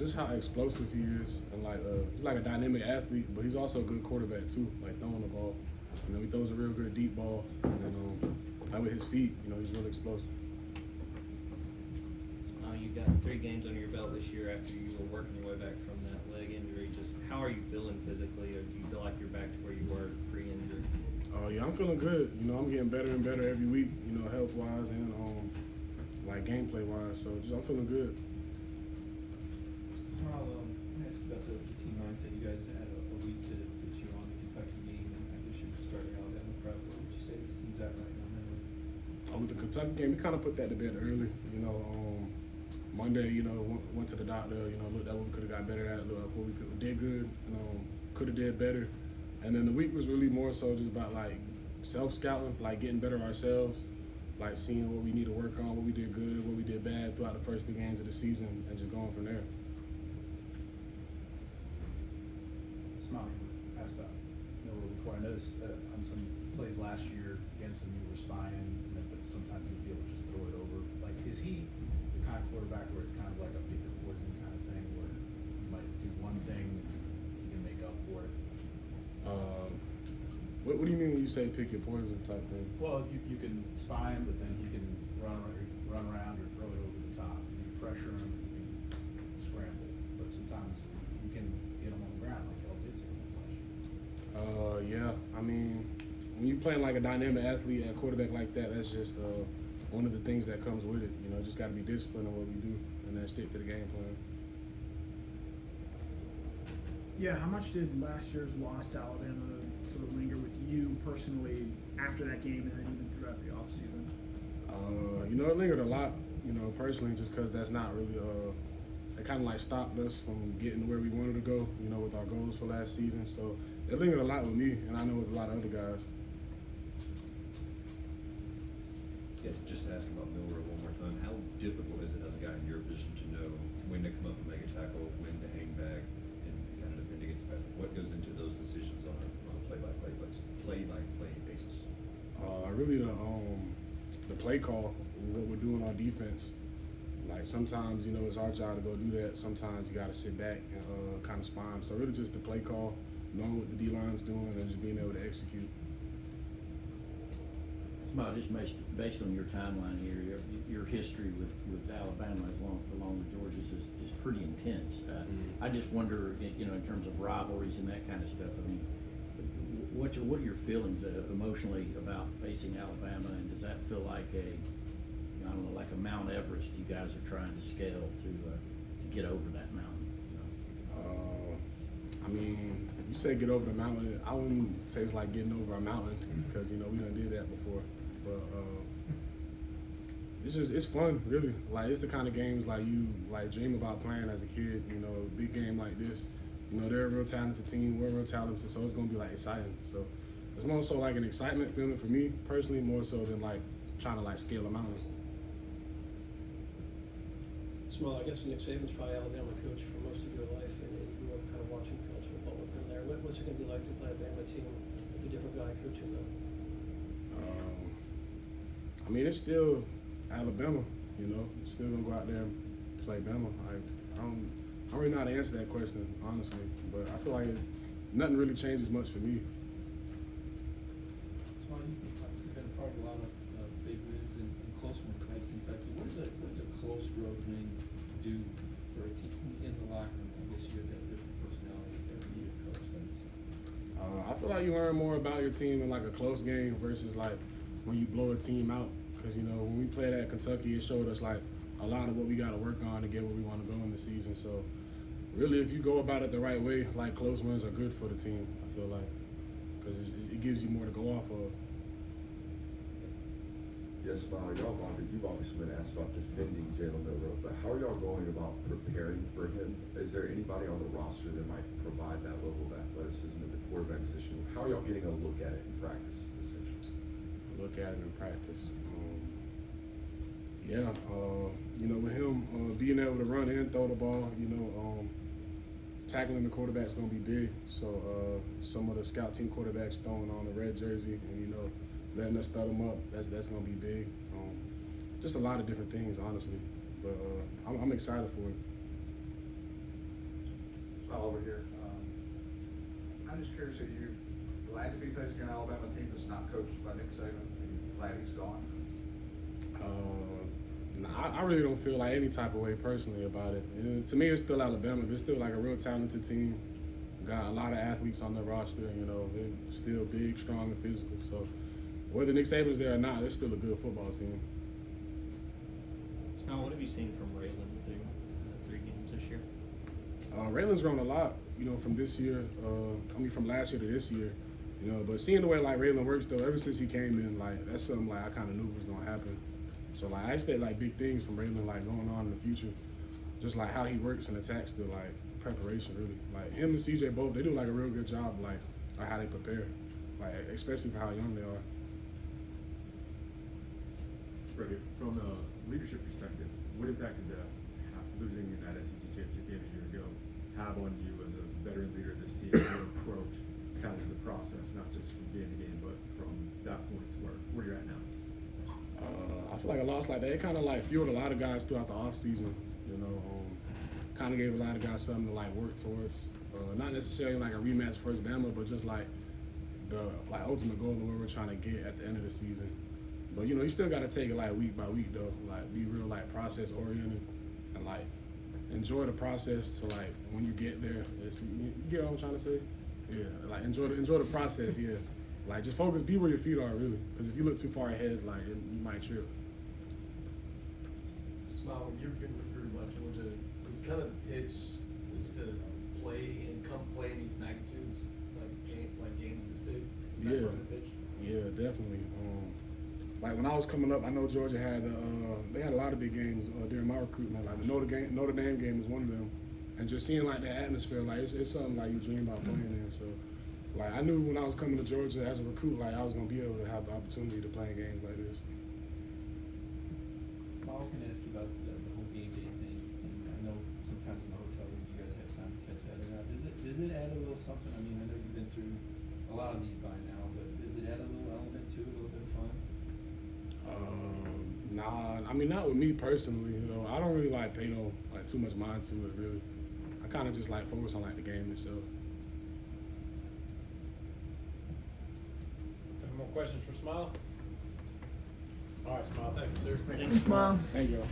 just how explosive he is, and he's like a dynamic athlete, but he's also a good quarterback too, like throwing the ball. You know, he throws a real good deep ball, and then like with his feet, you know, he's really explosive. Now you've got 3 games under your belt this year after you were working your way back from that leg injury. Just how are you feeling physically, or do you feel like you're back to where you were pre-injury? Yeah, I'm feeling good. You know, I'm getting better and better every week. You know, health-wise and like gameplay-wise. So I'm feeling good. Smael, let me ask you about the team mindset. You guys had a week to put you on the Kentucky game, and I guess you started Alabama prep. What would you say this team's at right now, man? With the Kentucky game, we kind of put that to bed early. You know, Monday, you know, went to the doctor. You know, looked at what we could have got better at. Looked at what we did good. You know, could have did better. And then the week was really more so just about like self-scouting, like getting better ourselves, like seeing what we need to work on, what we did good, what we did bad throughout the first 3 games of the season, and just going from there. Smael, asked about Miller before. I noticed on some plays last year against him, you were spying, but sometimes you'd be able to just throw it over. Like, is he the kind of quarterback where it's kind of like a pick your poison kind of thing, where you might do one thing, you can make up for it? What do you mean when you say pick your poison type thing? Well, you can spy him, but then he can run around or throw it over the top. You can pressure him, you can scramble. But sometimes you can get him on the ground like y'all did sometimes last year. Yeah. I mean, when you're playing like a dynamic athlete at quarterback like that, that's just one of the things that comes with it. You know, just got to be disciplined on what we do and then stick to the game plan. Yeah, how much did last year's loss to Alabama sort of linger with you personally after that game and then even throughout the offseason? You know, it lingered a lot, you know, personally, just because that's not really, it kind of like stopped us from getting to where we wanted to go, you know, with our goals for last season. So it lingered a lot with me, and I know with a lot of other guys. Yeah, just to ask about Miller one more time, how difficult is it as a guy in your position to know when to come up and make a tackle, when to hang back, and kind of defend against the pass? What goes into those decisions on a play-by-play basis? Really the play call, what we're doing on defense. Like sometimes, you know, it's our job to go do that. Sometimes you got to sit back and kind of spy them. So really just the play call, knowing what the D-line's doing, and just being able to execute. Well, just based on your timeline here, your history with Alabama along with Georgia's is pretty intense. I just wonder, you know, in terms of rivalries and that kind of stuff. I mean, what are your feelings emotionally about facing Alabama, and does that feel like I don't know, like a Mount Everest you guys are trying to scale to get over that mountain? You know? I mean, you say get over the mountain. I wouldn't say it's like getting over a mountain because, you know, we done did that before. But it's fun, really. Like, it's the kind of games like you like dream about playing as a kid. You know, a big game like this. You know, they're a real talented team. We're real talented, so it's gonna be like exciting. So it's more so like an excitement feeling for me personally, more so than like trying to like scale a mountain. Smael, I guess Nick Saban's probably Alabama coach for most of your life, and you grew up kind of watching college football with him there. What's it going to be like to play a Bama team with a different guy coaching them? I mean, it's still Alabama, you know. Still gonna go out there and play Bama. I don't really know how to answer that question, honestly. But I feel like nothing really changes much for me. Smael, you've obviously been a part of a lot of big wins and close ones like Kentucky. What does a close road win do for a team in the locker room? I guess you guys have different personalities there. You need a coach that. I feel like you learn more about your team in like a close game versus like when you blow a team out. Because, you know, when we played at Kentucky, it showed us like a lot of what we got to work on to get where we want to go in the season. So really, if you go about it the right way, like close wins are good for the team, I feel like, because it gives you more to go off of. Yes, Smael, you've obviously been asked about defending Jalen Milroe, but how are y'all going about preparing for him? Is there anybody on the roster that might provide that level of athleticism at the quarterback position? How are y'all getting a look at it in practice, essentially? Look at it in practice. You know, with him being able to run and throw the ball, you know, tackling the quarterback's going to be big. So some of the scout team quarterbacks throwing on the red jersey and, you know, letting us throw them up, that's going to be big. Just a lot of different things, honestly. But I'm excited for it. Smael over here. I'm just curious, are you glad to be facing an Alabama team that's not coached by Nick Saban? Are you glad he's gone? Nah, I really don't feel like any type of way personally about it. To me, it's still Alabama. They're still like a real talented team. Got a lot of athletes on their roster. You know, they're still big, strong, and physical. So whether Nick Saban's there or not, they're still a good football team. Smael, what have you seen from Raylan through 3 games this year? Raylan's grown a lot, you know, from this year. From last year to this year, you know. But seeing the way like Raylan works though, ever since he came in, like that's something like I kind of knew was gonna happen. So like I expect like big things from Raylan like going on in the future. Just like how he works and attacks to like preparation really. Like him and CJ both, they do like a real good job like how they prepare, like especially for how young they are. Freddie, from a leadership perspective, what impact did losing in that SEC championship game a year ago have on you as a veteran leader of this team, your approach kind of the process, not just from game to game, but from that point to where you're at now? I feel like a loss like that, it kind of like fueled a lot of guys throughout the off season. You know, kind of gave a lot of guys something to like work towards. Not necessarily like a rematch versus Bama, but just like the like ultimate goal of where we're trying to get at the end of the season. But you know, you still got to take it like week by week though. Like be real like process oriented and like enjoy the process. To like when you get there, you get what I'm trying to say? Yeah, like enjoy the process. Yeah, like just focus, be where your feet are really. Because if you look too far ahead, like you might trip. Smael, you've been recruited by Georgia. Is kind of pitch is to play and come play in these magnitudes, like games this big? Is that Yeah, part of the pitch? yeah, definitely. Like when I was coming up, I know Georgia had they had a lot of big games during my recruitment. Like the Notre Dame game is one of them, and just seeing like the atmosphere, like it's something like you dream about playing in. So, like I knew when I was coming to Georgia as a recruit, like I was gonna be able to have the opportunity to play in games like this. I was going to ask you about the whole game day thing, and I know sometimes in the hotel rooms you guys have time to catch that or not. Does it add a little something? I mean, I know you've been through a lot of these by now, but does it add a little element to it, a little bit of fun? Nah, I mean not with me personally. You know, I don't really like pay no like too much mind to it really. I kind of just like focus on like the game itself. Any more questions for Smael? All right, Smael, thank you, sir. Thanks, Smael. Thank you.